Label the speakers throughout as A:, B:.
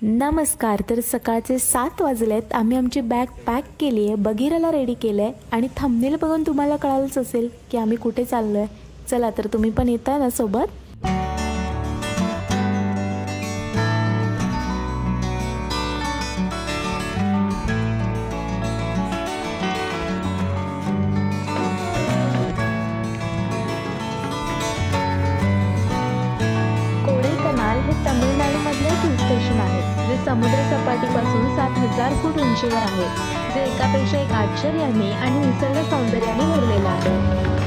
A: नमस्कार. तर सकाळचे 7 वाजलेत. आम्ही आमची बॅग पॅक केली आहे, बगीराला रेडी केलं आहे आणि थंबनेल बघून तुम्हाला कळालंच असेल की आम्ही कुठे चाललो आहे. चला तर तुम्ही पण येताय ना सोबत. कोडाईकनाल हे तमिळनाडूमधले हिल स्टेशन आहे, जे समुद्र सपाटीपासून 7,000 फूट उंचीवर आहे, जे एकापेक्षा एक आश्चर्याने आणि निसर्ग सौंदर्याने भरलेलं आहे.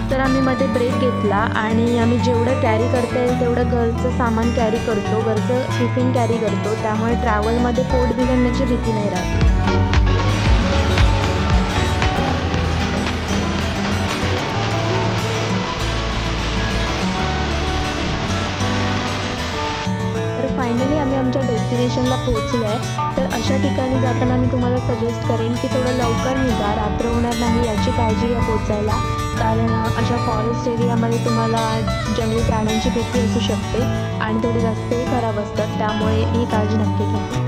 A: तर आम्ही मध्ये ब्रेक घेतला आणि आम्ही जेवढं कॅरी करता येईल तेवढं घरचं सामान कॅरी करतो, घरचं टिफिन कॅरी करतो, त्यामुळे ट्रॅव्हलमध्ये पोट बिघडण्याची भीती नाही राहत. तर फायनली आम्ही आमच्या डेस्टिनेशनला पोहोचलो आहे. तर अशा ठिकाणी जाताना मी तुम्हाला सजेस्ट करेन की थोडं लवकर निघा, रात्र होणार नाही याची काळजी घ्या पोचायला, कारण अशा फॉरेस्ट एरियामध्ये तुम्हाला जंगली प्राण्यांची भीती असू शकते आणि थोडे रस्तेही खराब असतात, त्यामुळे ही काळजी नक्की घ्या.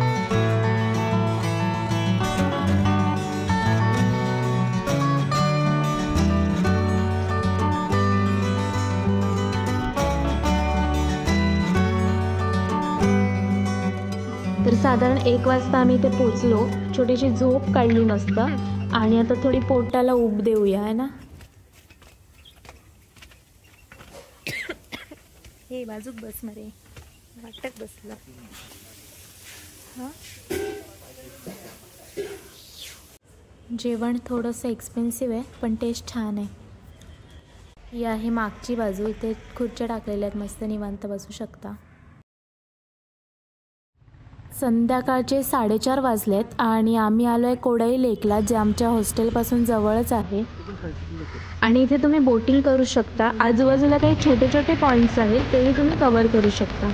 A: तर साधारण 1 वाजता आम्ही इथे पोचलो. छोटीशी झोप काढली मस्त आणि आता थोडी पोटाला ऊब देऊया, आहे ना. हे बाजूक बस मरे, वाटत बसलं. जेवण थोडंसं एक्सपेन्सिव्ह आहे पण टेस्ट छान आहे. ही आहे मागची बाजू, इथे खुर्च्या टाकलेल्या आहेत, मस्त निवांत बसू शकता. संध्याकाळचे 4:30 वाजलेत आणि आम्ही आलो आहे कोडाई लेकला, जे आमच्या हॉस्टेलपासून जवळच आहे. आणि इथे तुम्ही बोटिंग करू शकता. आजूबाजूला काही छोटे छोटे पॉईंट्स आहेत, तेही तुम्ही कव्हर करू शकता.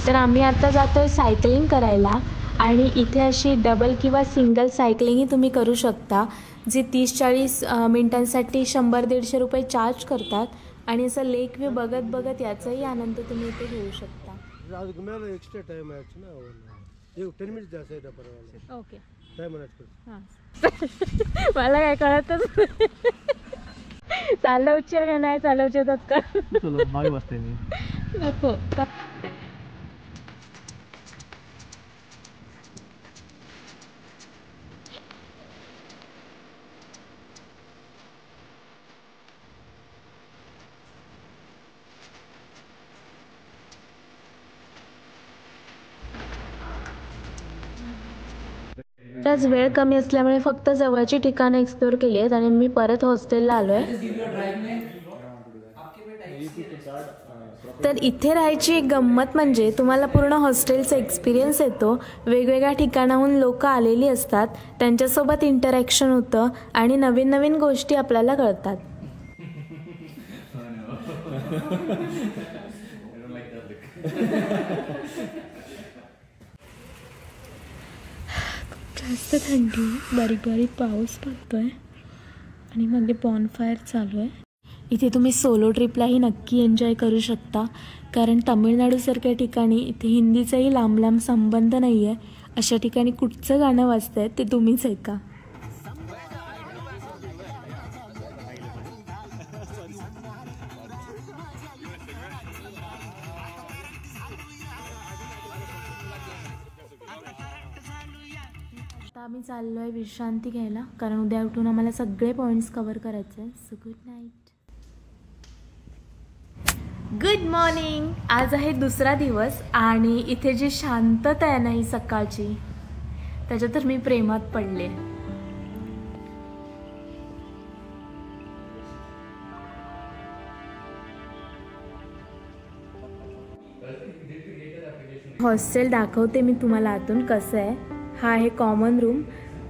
A: तर आम्ही आता जातोय सायकलिंग करायला आणि इथे अशी डबल किंवा सिंगल सायकलिंगही तुम्ही करू शकता, जी 30-40 मिनिटांसाठी 100-150 रुपये चार्ज करतात आणि असं लेक व्ह्यू बघत बघत याचाही आनंद तुम्ही इथे घेऊ शकता. ओके. मला काय कळतच चालवचे का नाही चालवचे का नको. आज वेळ कमी असल्यामुळे फक्त जवळची ठिकाणं एक्सप्लोर केली आहेत आणि मी परत हॉस्टेलला आलो आहे. तर इथे राहायची एक गंमत म्हणजे तुम्हाला पूर्ण हॉस्टेलचा एक्सपिरियन्स येतो. वेगवेगळ्या ठिकाणाहून लोक आलेली असतात, त्यांच्यासोबत इंटरॅक्शन होतं आणि नवीन नवीन गोष्टी आपल्याला कळतात. जास्त थंडी, बारीक बारीक पाऊस पडतोय आणि मध्ये बॉनफायर चालू आहे. इथे तुम्ही सोलो ट्रिपलाही नक्की एन्जॉय करू शकता, कारण तमिळनाडूसारख्या ठिकाणी इथे हिंदीचाही लांब लांब संबंध नाही आहे. अशा ठिकाणी कुठचं गाणं वाजतंय ते तुम्हीच ऐका. आता आम्ही चाललो आहे विश्रांती घ्यायला, कारण उद्या उठून आम्हाला सगळे पॉईंट्स कव्हर करायचे आहे. So good night. Good morning. आज आहे दुसरा दिवस आणि इथे जी शांतता आहे ना ही सकाळची, त्याच्यात तर मी प्रेमात पडले. हॉस्टेल दाखवते मी तुम्हाला आतून कसं आहे। हा आहे कॉमन रूम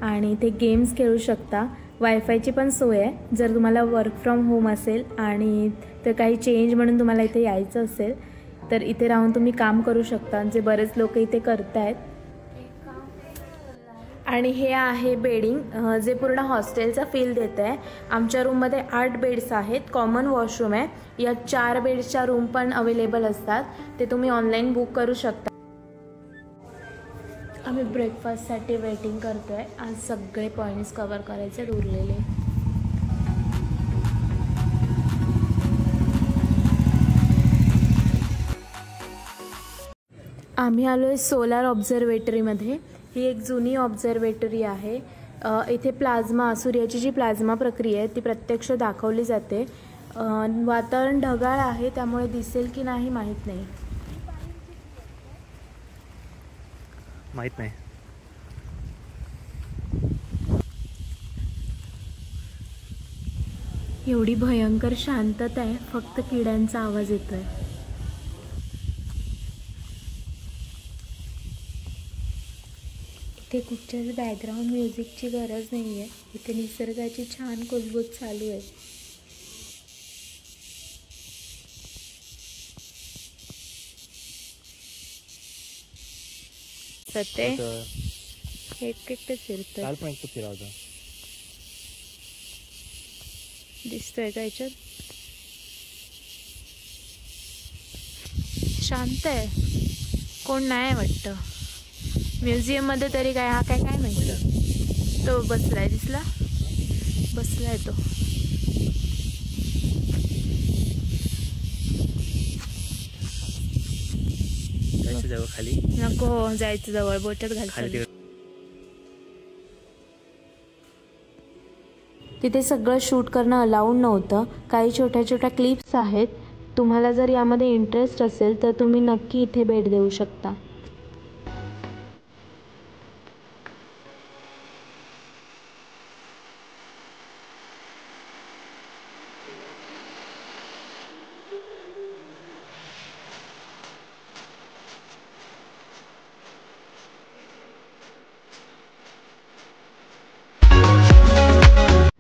A: आणि इथे गेम्स खेळू शकता। वायफायची पण सोय आहे जर तुम्हाला वर्क फ्रॉम होम असेल आणि तर काही चेंज म्हणून तुम्हाला इथे यायचं असेल तर इथे राहून तुम्ही काम करू शकता, जे बरेच लोक इथे करतायत। आणि हे आहे बेडिंग जे पूर्ण हॉस्टेलचा फील देत आहे। आमच्या रूममध्ये 8 बेड्स आहेत, कॉमन वॉशरूम आहे। या 4 बेड्सच्या रूम पण अवेलेबल असतात, ते तुम्ही ऑनलाईन बुक करू शकता। आम्ही ब्रेकफास्टसाठी वेटिंग करतोय। आज सगळे पॉईंट्स कव्हर करायचे उरलेले। आम्ही आलोय सोलार ऑब्झर्वेटरीमध्ये। ही एक जुनी ऑब्झर्वेटरी आहे। इथे प्लाझ्मा सूर्याची जी प्लाझ्मा प्रक्रिया आहे ती प्रत्यक्ष दाखवली जाते। वातावरण ढगाळ आहे त्यामुळे दिसेल की नाही माहीत नाही। एवढी भयंकर शांतता आहे, फक्त किड्यांचा आवाज येतोय। इथे कुठच्याच बॅकग्राऊंड म्युझिकची गरज नाही आहे। इथे निसर्गाची छान कुजबूज चालू आहे। सत्य एकटे फिरतोय।
B: काल पण एकटं फिरावं होतं।
A: दिसतोय का याच्यात? शांत आहे, कोण नाही वाटतं। म्युझियम मध्ये तरी काय हा काय काय माहिती। तो बसलाय, दिसला बसलाय तो।
B: जायचं जवळ खाली
A: नको जायचं, जवळ बोटात घालतो। तिथे सगळं शूट करणं अलाउड नव्हतं। काही छोट्या छोट्या क्लिप्स आहेत। तुम्हाला जर यामध्ये इंटरेस्ट असेल तर तुम्ही नक्की इथे भेट देऊ शकता।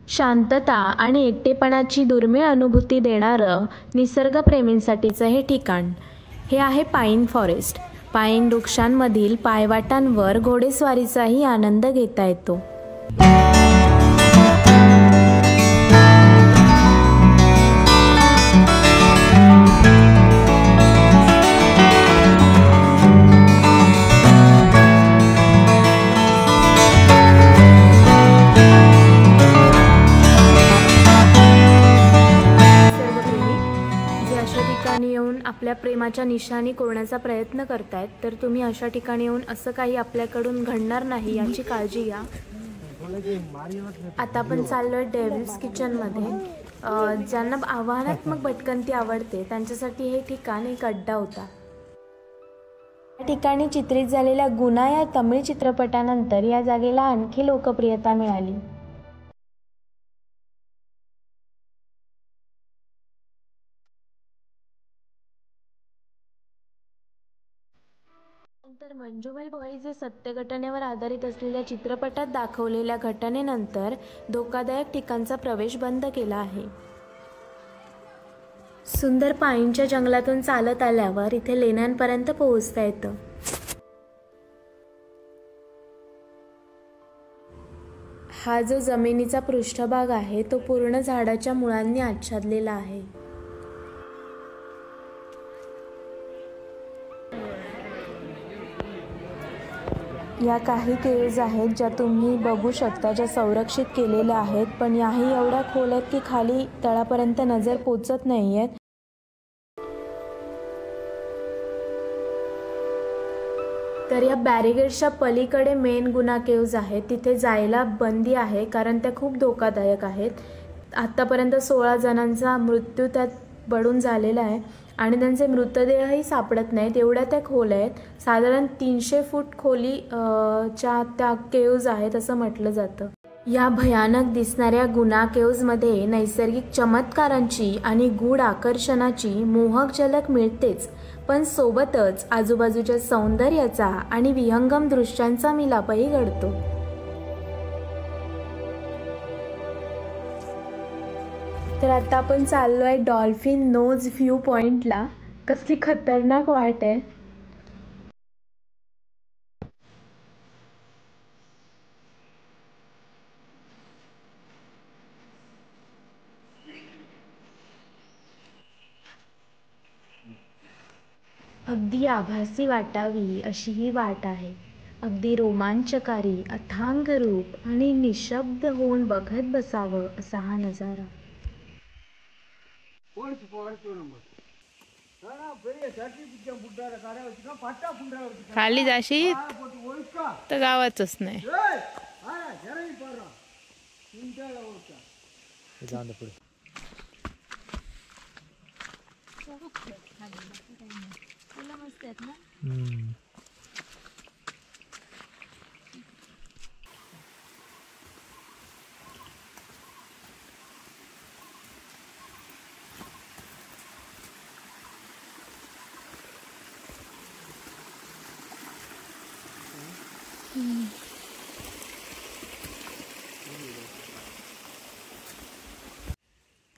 A: शांतता आणि एकटेपणाची दुर्मिळ अनुभूती देणारं निसर्गप्रेमींसाठीचं हे ठिकाण। हे आहे पाईन फॉरेस्ट। पाईन वृक्षांमधील पायवाटांवर घोडेस्वारीचाही आनंद घेता येतो। आपल्या प्रेमाच्या निशाणी कोरण्याचा प्रयत्न करतायत तर तुम्ही अशा ठिकाणी येऊन असं काही आपल्याकडून घडणार नाही याची काळजी घ्या। आता आपण चाललोय डेव्हिल्स किचनमध्ये। ज्यांना आव्हानात्मक भटकंती आवडते त्यांच्यासाठी हे ठिकाण एक अड्डा होता। या ठिकाणी चित्रित झालेल्या गुना या तमिळ चित्रपटानंतर या जागेला आणखी लोकप्रियता मिळाली। नंतर मंजूभाई बॉईज हे सत्य घटनेवर आधारित असलेल्या चित्रपटात दाखवलेल्या घटनेनंतर धोकादायक ठिकाणचा प्रवेश बंद केला आहे। सुंदर पाईनच्या जंगलातून चालत आल्यावर इथे लेण्यांपर्यंत पोहोचता येतं। हा जो जमिनीचा पृष्ठभाग आहे तो पूर्ण झाडाच्या मुळांनी आच्छादलेला आहे। या काही केव्ज आहेत ज्या तुम्ही बघू शकता, ज्या संरक्षित केलेल्या आहेत, पण याही एवढ्या खोल आहेत की खाली तळापर्यंत नजर पोचत नाहीयेत। तर या बॅरिगेड्सच्या पलीकडे मेन गुना केव्ज आहेत, तिथे जायला बंदी आहे कारण त्या खूप धोकादायक आहेत। आतापर्यंत 16 जणांचा मृत्यू त्यात बडून झालेला आहे आणि त्यांचे मृतदेहही सापडत नाहीत, एवढ्या त्या खोल आहेत। साधारण 300 फूट खोलीच्या त्या केव्ज आहेत असं म्हटलं जातं। या भयानक दिसणाऱ्या गुना केव्जमध्ये नैसर्गिक चमत्कारांची आणि गूढ आकर्षणाची मोहक झलक मिळतेच, पण सोबतच आजूबाजूच्या सौंदर्याचा आणि विहंगम दृश्यांचा मिलापही घडतो. तर आता आपण चाललोय डॉल्फिन नोज व्ह्यू पॉइंटला. कसली खतरनाक वाट आहे. अगदी आभासी वाटावी अशी ही वाट आहे. अगदी रोमांचकारी, अथांग रूप आणि निशब्द होऊन बघत बसावं असा हा नजारा.
C: खाली जाशी तर गावाचंच नाही.
B: जाऊन दे पुढे.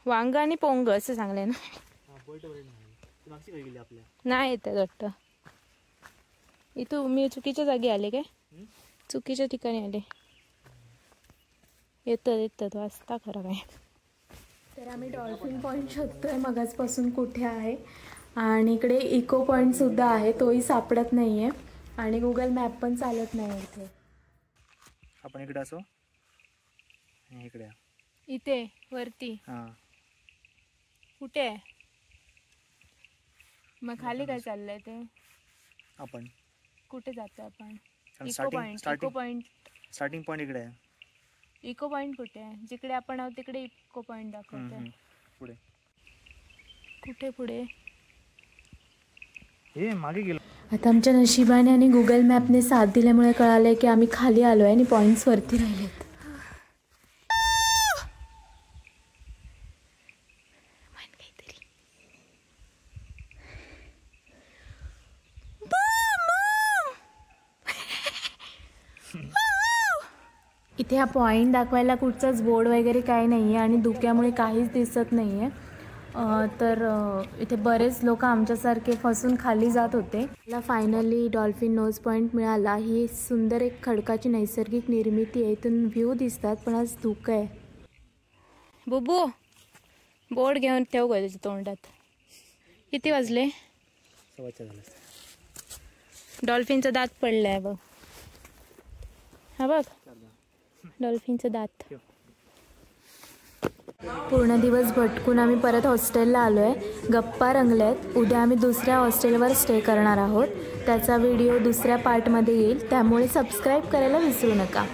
C: वांग आणि पोंग असं सांगले ना.
B: मागची काय गेली आपल्या.
C: नाही येत वाटतं. इथं मी चुकीच्या जागी आले काय. चुकीच्या ठिकाणी आले. येतात वाजता खरं काय.
A: तर आम्ही डॉल्फिन पॉईंट शोधतोय मगाचपासून कुठे आहे. आणि इकडे इको पॉईंट सुद्धा आहे, तोही सापडत नाहीये. आणि गुगल मॅप पण चालत नाही इथे.
B: आपण इकडे असो. इकडे
C: इथे वरती.
B: हां
C: कुठे आहे मग खाली काय चाललंय ते.
B: आपण
C: कुठे जातो आपण. इको
B: स्टार्टिंग
C: पॉइंट.
B: स्टार्टिंग
C: इको पॉइंट.
B: स्टार्टिंग पॉइंट इकडे आहे.
C: इको पॉइंट कुठे आहे. जिकडे आपण आहोत तिकडे इको पॉइंट दाखवते.
B: पुढे
C: कुठे पुढे.
B: हे मागे गेलो.
A: आता आमच्या नशिबाने आणि गुगल मॅपने साथ दिल्यामुळे कळालंय की आम्ही खाली आलोय आणि पॉईंट्स वरती राहिलेत. इथे हा पॉईंट दाखवायला कुठचाच बोर्ड वगैरे काही नाही आहे आणि धुक्यामुळे काहीच दिसत नाही आहे. तर इथे बरेच लोक आमच्यासारखे फसून खाली जात होते. मला फायनली डॉल्फिन नोज पॉईंट मिळाला. ही सुंदर एक खडकाची नैसर्गिक निर्मिती आहे. इथून व्ह्यू दिसतात पण आज धुकं आहे.
C: बुबू बोर्ड घेऊन ठेव गं त्याच्या तोंडात. किती वाजले.
B: 4:15 झालं.
C: डॉल्फिनचा दात पडलाय बघ. हा बघ डॉल्फिनचं दात.
A: पूर्ण दिवस भटकून आम्ही परत हॉस्टेलला आलो आहे. गप्पा रंगल्यात. उद्या आम्ही दुसऱ्या हॉस्टेलवर स्टे करणार आहोत. त्याचा व्हिडिओ दुसऱ्या पार्टमध्ये येईल, त्यामुळे सबस्क्राईब करायला विसरू नका.